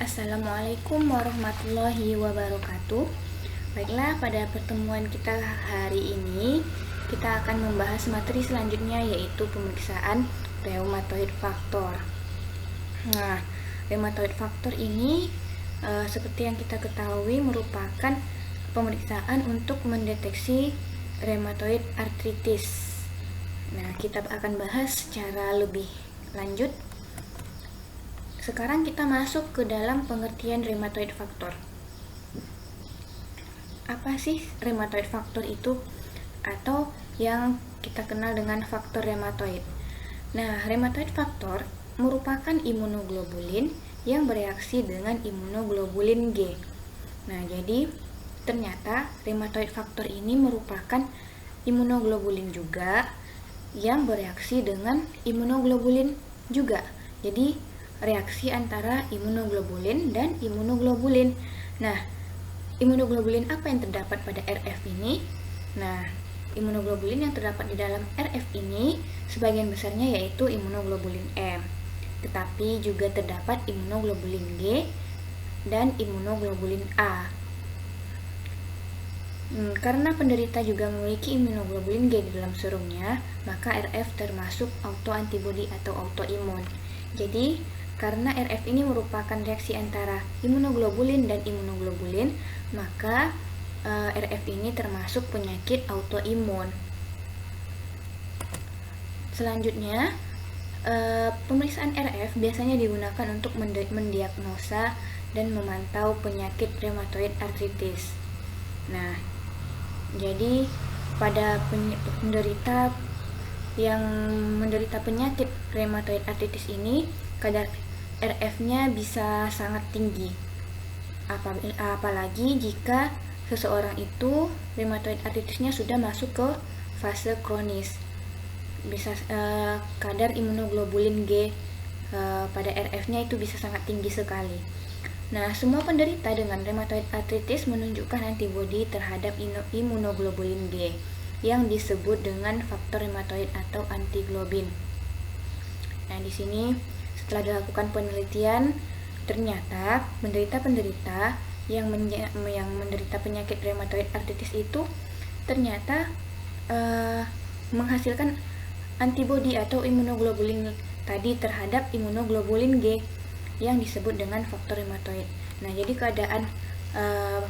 Assalamualaikum warahmatullahi wabarakatuh. Baiklah, pada pertemuan kita hari ini kita akan membahas materi selanjutnya, yaitu pemeriksaan rheumatoid factor. Nah, rheumatoid factor ini seperti yang kita ketahui merupakan pemeriksaan untuk mendeteksi rheumatoid arthritis. Nah, kita akan bahas secara lebih lanjut. Sekarang kita masuk ke dalam pengertian rheumatoid factor. Apa sih rheumatoid factor itu? Atau yang kita kenal dengan faktor rheumatoid. Nah, rheumatoid factor merupakan imunoglobulin yang bereaksi dengan imunoglobulin G. Nah, jadi ternyata rheumatoid factor ini merupakan imunoglobulin juga yang bereaksi dengan imunoglobulin juga. Jadi reaksi antara imunoglobulin dan imunoglobulin. Nah, imunoglobulin apa yang terdapat pada RF ini? Nah, imunoglobulin yang terdapat di dalam RF ini sebagian besarnya yaitu imunoglobulin M. Tetapi juga terdapat imunoglobulin G dan imunoglobulin A. Karena penderita juga memiliki imunoglobulin G di dalam serumnya, maka RF termasuk autoantibody atau autoimun. Jadi, karena RF ini merupakan reaksi antara imunoglobulin dan imunoglobulin, maka RF ini termasuk penyakit autoimun. Selanjutnya, pemeriksaan RF biasanya digunakan untuk mendiagnosa dan memantau penyakit rheumatoid arthritis. Nah, jadi pada penderita yang menderita penyakit rheumatoid arthritis ini, kadar RF-nya bisa sangat tinggi. Apalagi jika seseorang itu rheumatoid arthritisnya sudah masuk ke fase kronis. Bisa kadar imunoglobulin G pada RF-nya itu bisa sangat tinggi sekali. Nah, semua penderita dengan rheumatoid arthritis menunjukkan antibodi terhadap imunoglobulin G yang disebut dengan faktor rheumatoid atau antiglobin. Nah, di sini setelah dilakukan penelitian, ternyata penderita-penderita yang menderita penyakit rheumatoid arthritis itu ternyata menghasilkan antibodi atau imunoglobulin tadi terhadap imunoglobulin G yang disebut dengan faktor rheumatoid. Nah, jadi keadaan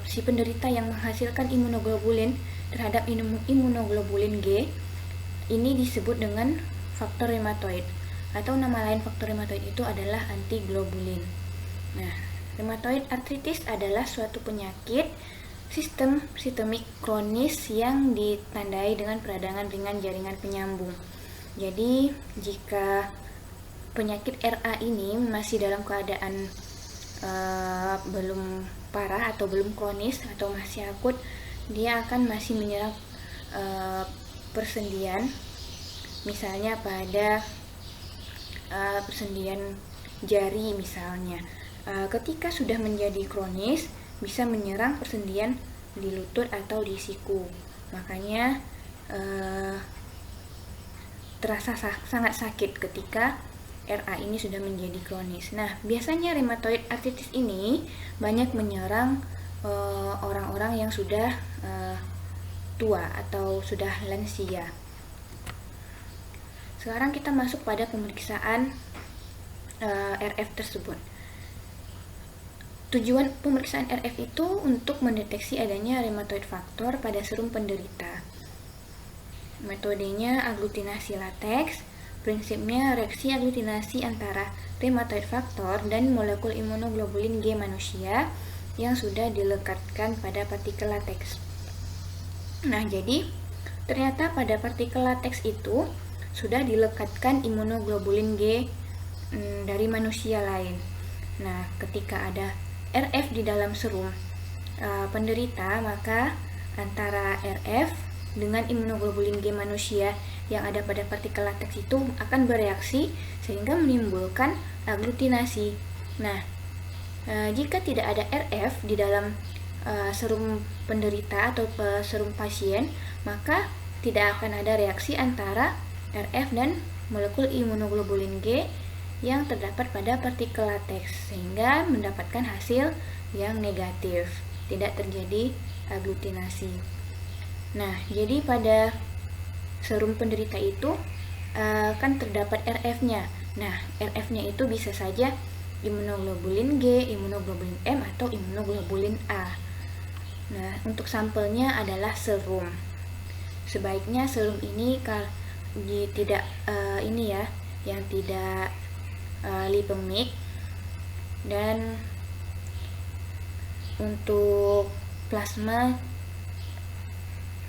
si penderita yang menghasilkan imunoglobulin terhadap imunoglobulin G ini disebut dengan faktor rheumatoid, atau nama lain faktor rheumatoid itu adalah antiglobulin. Nah, rheumatoid arthritis adalah suatu penyakit sistemik kronis yang ditandai dengan peradangan ringan jaringan penyambung. Jadi, jika penyakit RA ini masih dalam keadaan belum parah atau belum kronis atau masih akut, dia akan masih menyerang persendian, misalnya pada persendian jari misalnya. Ketika sudah menjadi kronis, bisa menyerang persendian di lutut atau di siku. Makanya terasa sangat sakit ketika RA ini sudah menjadi kronis. Nah, biasanya rheumatoid arthritis ini banyak menyerang orang-orang yang sudah tua atau sudah lansia. Sekarang kita masuk pada pemeriksaan RF tersebut. Tujuan pemeriksaan RF itu untuk mendeteksi adanya rheumatoid factor pada serum penderita. Metodenya aglutinasi lateks. Prinsipnya reaksi aglutinasi antara rheumatoid factor dan molekul imunoglobulin G manusia yang sudah dilekatkan pada partikel lateks. Nah, jadi ternyata pada partikel lateks itu sudah dilekatkan imunoglobulin G dari manusia lain. Nah, ketika ada RF di dalam serum penderita, maka antara RF dengan imunoglobulin G manusia yang ada pada partikel lateks itu akan bereaksi sehingga menimbulkan aglutinasi. Nah, jika tidak ada RF di dalam serum penderita atau serum pasien, maka tidak akan ada reaksi antara RF dan molekul imunoglobulin G yang terdapat pada partikel lateks, sehingga mendapatkan hasil yang negatif, tidak terjadi aglutinasi. Nah, jadi pada serum penderita itu kan terdapat RF-nya. Nah, RF-nya itu bisa saja imunoglobulin G, imunoglobulin M, atau imunoglobulin A. Nah, untuk sampelnya adalah serum. Sebaiknya serum ini tidak yang tidak lipemik, dan untuk plasma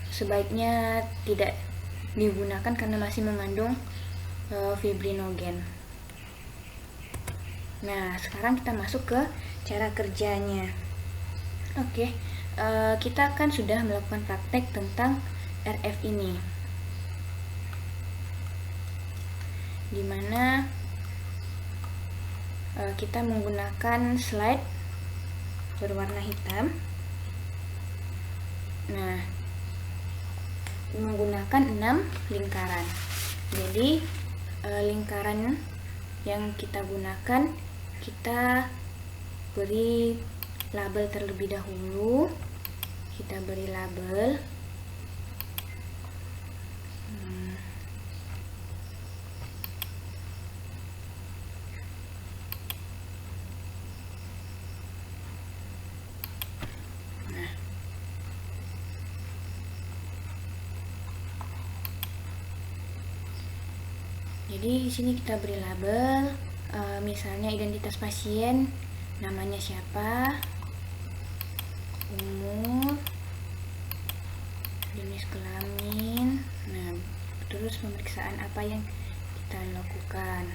sebaiknya tidak digunakan karena masih mengandung fibrinogen. Nah, sekarang kita masuk ke cara kerjanya. Oke, kita kan sudah melakukan praktek tentang RF ini, dimana kita menggunakan slide berwarna hitam. Nah, menggunakan 6 lingkaran. Jadi lingkaran yang kita gunakan, kita beri label terlebih dahulu. Kita beri label jadi di sini kita beri label, misalnya identitas pasien, namanya siapa, umur, jenis kelamin, nah terus pemeriksaan apa yang kita lakukan,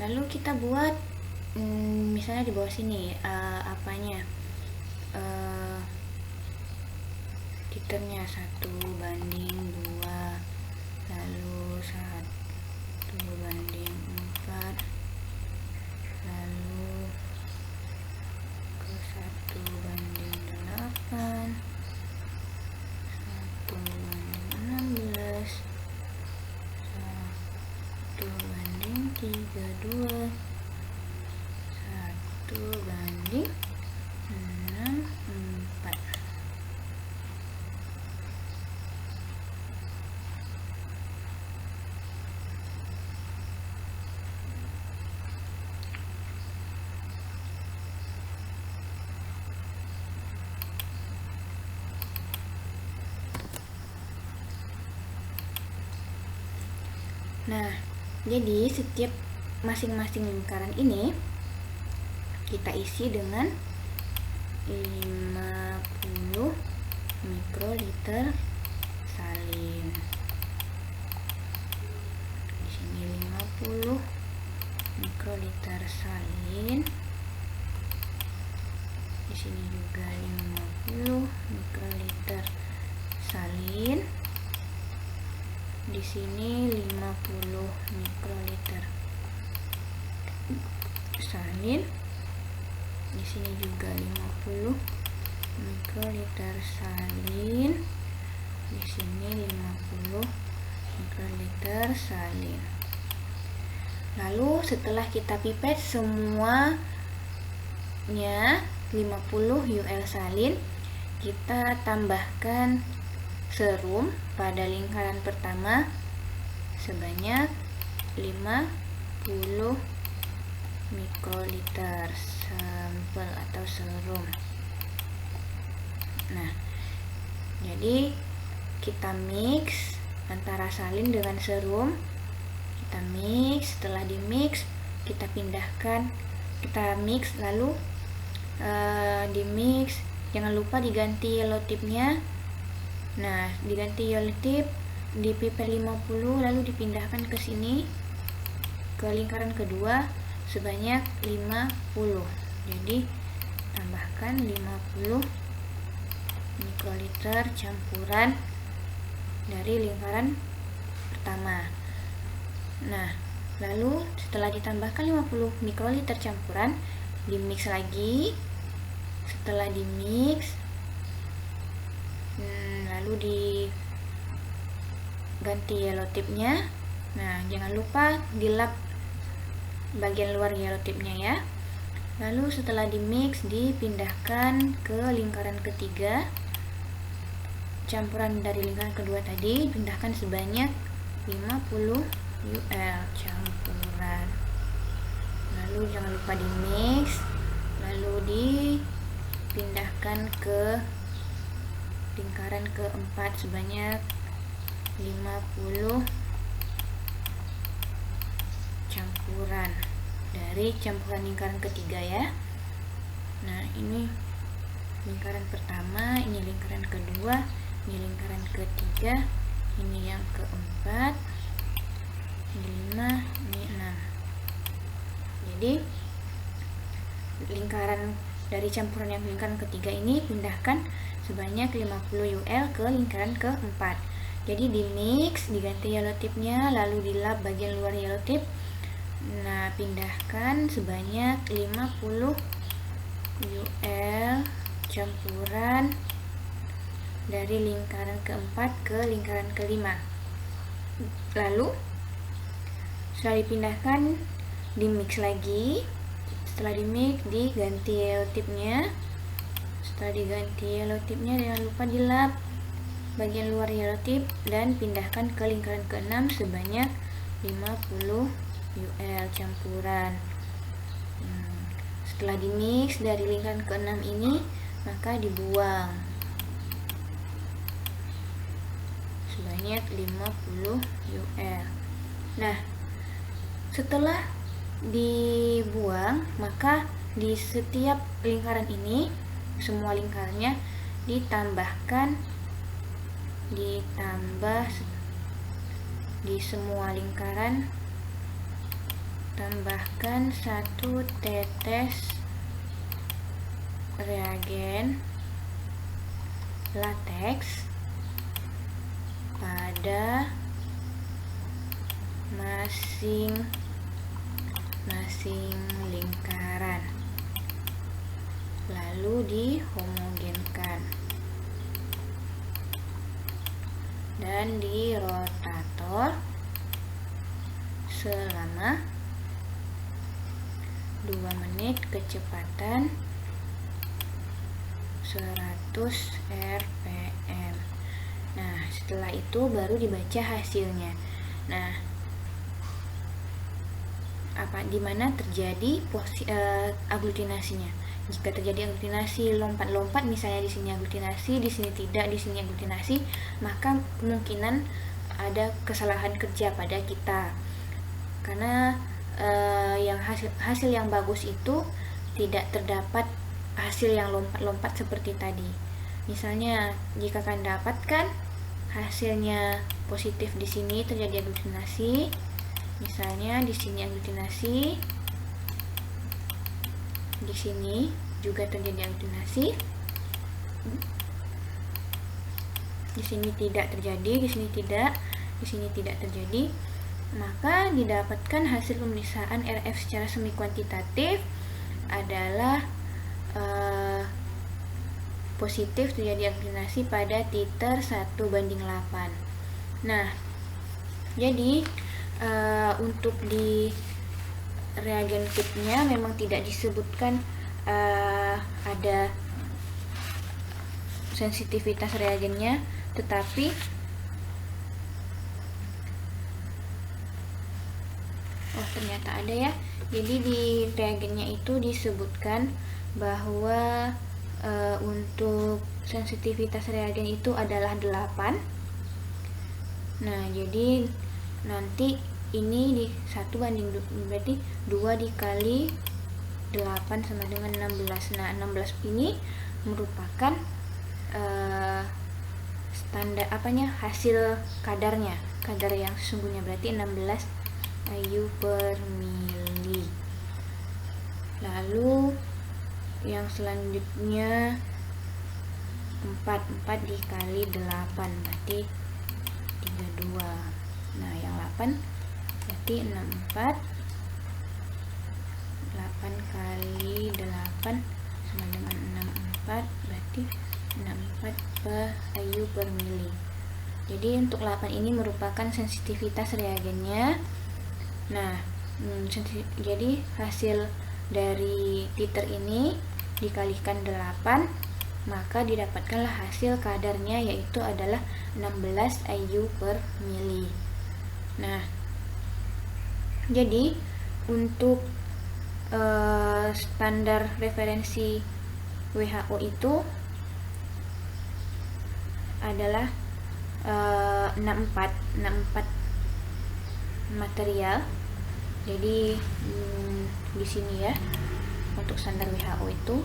lalu kita buat misalnya di bawah sini titernya 1:2, lalu 1:4, lalu ke 1:8, 1:16, 1:32, 1:64. Nah, jadi setiap masing-masing lingkaran ini kita isi dengan 50 mikroliter salin. Di sini 50 mikroliter salin. Di sini juga 50 mikroliter salin. Di sini 50 mikroliter salin. Di sini juga 50 mikroliter salin. Di sini 50 mikroliter salin. Lalu setelah kita pipet semuanya 50 UL salin, kita tambahkan serum pada lingkaran pertama sebanyak 50 mikroliter sampel atau serum. Nah, jadi kita mix antara salin dengan serum. Kita mix, setelah di mix kita pindahkan, kita mix lalu di mix, jangan lupa diganti yellow tipnya. Nah, diganti yellow tip, dipipet 50 lalu dipindahkan ke sini ke lingkaran kedua sebanyak 50. Jadi tambahkan 50 mikroliter campuran dari lingkaran pertama. Nah, lalu setelah ditambahkan 50 mikroliter campuran, dimix lagi. Setelah dimix, Lalu diganti yellow tipnya. Nah, jangan lupa dilap bagian luar yellow tipnya ya. Lalu setelah di mix, dipindahkan ke lingkaran ketiga. Campuran dari lingkaran kedua tadi pindahkan sebanyak 50 UL campuran. Lalu jangan lupa di mix, lalu dipindahkan ke lingkaran keempat sebanyak 50 campuran dari campuran lingkaran ketiga ya. Nah, ini lingkaran pertama, ini lingkaran kedua, ini lingkaran ketiga, ini yang keempat, ini 5, ini 6. Jadi lingkaran dari campuran yang lingkaran ketiga ini pindahkan sebanyak 50 UL ke lingkaran keempat. Jadi di mix, diganti yellow tipnya, lalu dilap bagian luar yellow tip. Nah, pindahkan sebanyak 50 UL campuran dari lingkaran keempat ke lingkaran kelima. Lalu setelah dipindahkan, di mix lagi. Setelah di mix, diganti yellow tipnya. Setelah diganti yellow tipnya, jangan lupa dilap bagian luar yellow tip dan pindahkan ke lingkaran keenam sebanyak 50 UL campuran. Setelah di mix dari lingkaran keenam ini, maka dibuang sebanyak 50 UL. Nah, setelah dibuang, maka di setiap lingkaran ini, semua lingkarannya ditambah di semua lingkaran tambahkan 1 tetes reagen latex pada masing-masing lingkaran, lalu dihomogenkan dan di rotator selama 2 menit kecepatan 100 rpm. Nah, setelah itu baru dibaca hasilnya. Nah, dimana terjadi aglutinasinya. Jika terjadi aglutinasi lompat-lompat, misalnya di sini aglutinasi, di sini tidak, di sini aglutinasi, maka kemungkinan ada kesalahan kerja pada kita. Karena yang hasil yang bagus itu tidak terdapat hasil yang lompat-lompat seperti tadi. Misalnya jika kalian dapatkan hasilnya positif, di sini terjadi aglutinasi, misalnya di sini aglutinasi, di sini juga terjadi aglutinasi, di sini tidak terjadi, di sini tidak, di sini tidak terjadi, maka didapatkan hasil pemeriksaan RF secara semi kuantitatif adalah positif terjadi aglutinasi pada titer 1:8. Nah, jadi untuk di reagen kitnya memang tidak disebutkan ada sensitivitas reagennya, tetapi ternyata ada ya. Jadi di reagennya itu disebutkan bahwa untuk sensitivitas reagen itu adalah 8. Nah, jadi nanti ini di 1:2, berarti 2 dikali 8 sama dengan 16. Nah, 16 ini merupakan standar hasil kadar yang sesungguhnya, berarti 16 IU per mili. Lalu yang selanjutnya 4 dikali 8 berarti 32. Nah, yang 8 berarti 64. 8 kali 8 sama dengan 64 berarti 64 IU per mili. Jadi untuk 8 ini merupakan sensitivitas reagennya. Nah, jadi hasil dari liter ini dikalikan 8, maka didapatkanlah hasil kadarnya, yaitu adalah 16 IU per mili. Nah, jadi untuk standar referensi WHO itu adalah 64 material. Jadi di sini ya untuk standar WHO itu.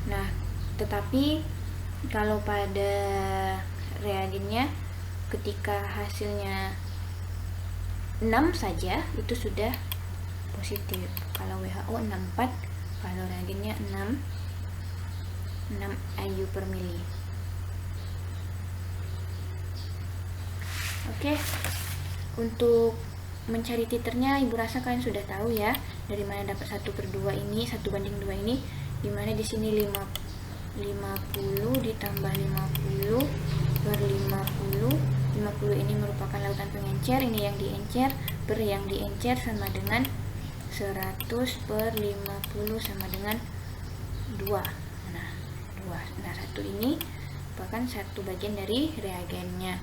Nah, tetapi kalau pada reagennya ketika hasilnya 6 saja itu sudah positif. Kalau WHO 64, kalau reagennya 6 IU per mili. Oke, untuk mencari titernya ibu rasa kalian sudah tahu ya, dari mana dapat 1/2 ini, 1/2 ini, dimana di sini 50 ditambah 50 per 50. 50 ini merupakan lautan pengencer, ini yang diencer per yang diencer sama dengan 100 per 50 sama dengan 2. Nah, 2. Nah, 1 ini merupakan 1 bagian dari reagennya.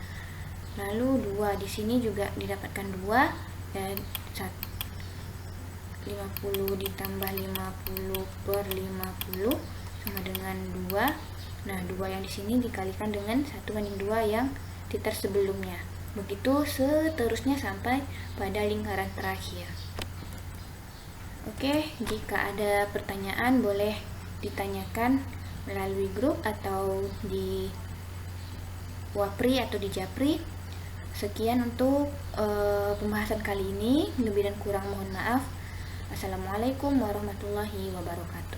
Lalu 2 di sini juga didapatkan 2, dan 50 ditambah 50 per 50 sama dengan 2. Nah, 2 yang di sini dikalikan dengan 1/2 yang liter sebelumnya. Begitu seterusnya sampai pada lingkaran terakhir. Oke, jika ada pertanyaan boleh ditanyakan melalui grup atau di Wapri atau di Japri. Sekian untuk pembahasan kali ini. Lebih dan kurang mohon maaf. Assalamualaikum warahmatullahi wabarakatuh.